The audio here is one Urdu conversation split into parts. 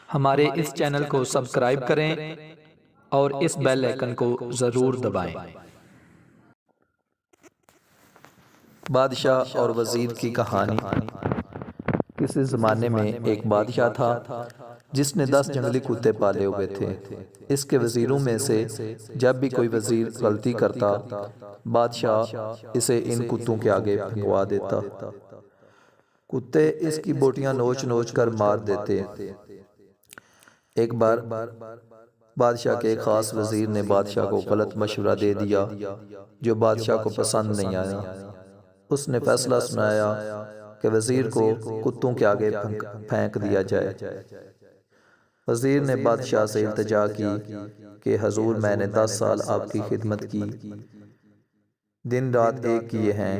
ہمارے اس چینل کو سبسکرائب کریں اور اس بیل آئیکن کو ضرور دبائیں۔ بادشاہ اور وزیر کی کہانی۔ کسی زمانے میں ایک بادشاہ تھا جس نے 10 جنگلی کتے پالے ہوئے تھے۔ اس کے وزیروں میں سے جب بھی کوئی وزیر غلطی کرتا، بادشاہ اسے ان کتوں کے آگے پھینکوا دیتا۔ کتے اس کی بوٹیاں نوچ نوچ کر مار دیتے۔ ایک بار بادشاہ کے ایک خاص وزیر نے بادشاہ کو غلط مشورہ دے دیا جو بادشاہ کو پسند نہیں آیا۔ اس نے فیصلہ سنایا کہ وزیر کو کتوں کے آگے پھینک دیا جائے۔ وزیر نے بادشاہ سے التجا کی کہ حضور، میں نے 10 سال آپ کی خدمت کی، دن رات ایک کیے ہیں،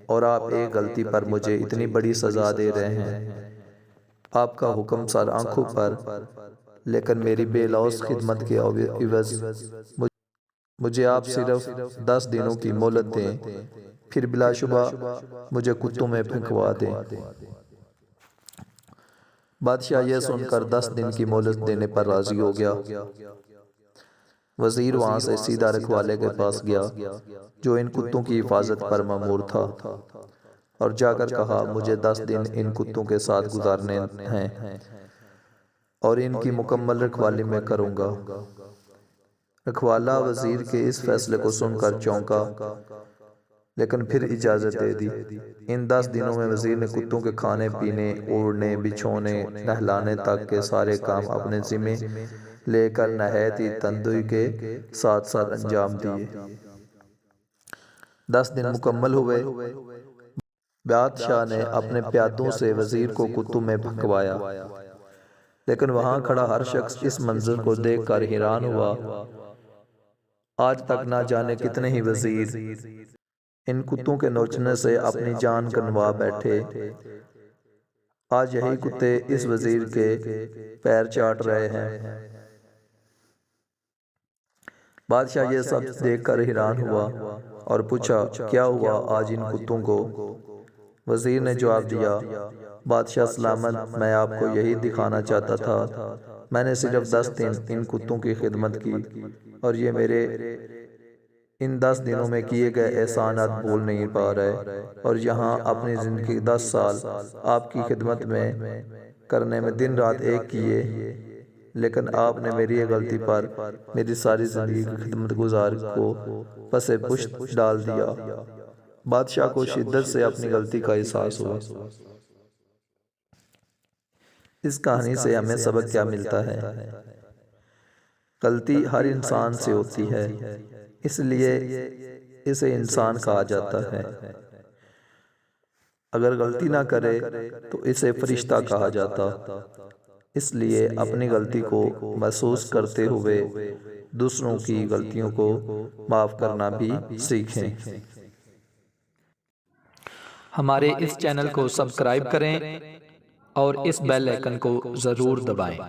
اور آپ ایک غلطی پر مجھے اتنی بڑی سزا دے رہے ہیں۔ آپ کا حکم سر آنکھوں پر، لیکن میری بے لوث خدمت کے عوض مجھے آپ صرف 10 دنوں کی مہلت دیں، پھر بلا شبہ مجھے کتوں میں پھینکوا دیں۔ بادشاہ یہ سن کر 10 دن کی مہلت دینے پر راضی ہو گیا۔ وزیر وہاں سے سیدھا رکھوالے کے پاس گیا جو ان کتوں کی حفاظت پر مامور تھا، اور جا کر کہا، مجھے 10 دن ان کتوں کے ساتھ گزارنے ہیں اور ان کی مکمل رکھوالی میں کروں گا۔ رکھوالا وزیر کے اس فیصلے کو سن کر چونکا، لیکن پھر اجازت دے دی۔ ان 10 دنوں میں وزیر نے کتوں کے کھانے پینے، اوڑھنے، بچھونے، نہلانے تک کے سارے کام اپنے ذمے لے کر نہایت ہی تندرستی کے ساتھ ساتھ انجام دیے۔ 10 دن مکمل ہوئے۔ بادشاہ نے اپنے پیادوں سے وزیر کو کتوں میں پھینکوایا، لیکن وہاں کھڑا ہر شخص اس منظر کو دیکھ کر حیران ہوا۔ آج تک نہ جانے کتنے ہی وزیر ان کتوں کے نوچنے سے اپنی جان گنوا بیٹھے۔ آج یہی کتے اس وزیر کے پیر چاٹ رہے ہیں۔ بادشاہ یہ سب دیکھ کر حیران ہوا اور پوچھا، کیا ہوا آج ان کتوں کو؟ وزیر نے جواب دیا، بادشاہ سلامت، میں آپ کو یہی دکھانا چاہتا تھا، میں نے صرف 10 دن ان کتوں کی خدمت کی، اور یہ میرے ان 10 دنوں میں کیے گئے احسانات بھول نہیں پا رہے، اور یہاں اپنی زندگی 10 سال آپ کی خدمت میں کرنے میں دن رات ایک کیے، لیکن آپ نے میری یہ غلطی پر میری ساری زندگی کی خدمت گزار کو پس پشت ڈال دیا۔ بادشاہ کو شدت سے اپنی غلطی کا احساس ہوا۔ اس کہانی سے ہمیں سبق کیا ملتا ہے؟ غلطی ہر انسان سے ہوتی ہے، اس لیے اسے انسان کہا جاتا ہے۔ اگر غلطی نہ کرے تو اسے فرشتہ کہا جاتا۔ اس لیے اپنی غلطی کو محسوس کرتے ہوئے دوسروں کی غلطیوں کو معاف کرنا بھی سیکھیں۔ ہمارے اس چینل کو سبسکرائب کریں اور اس بیل آئیکن کو ضرور دبائیں۔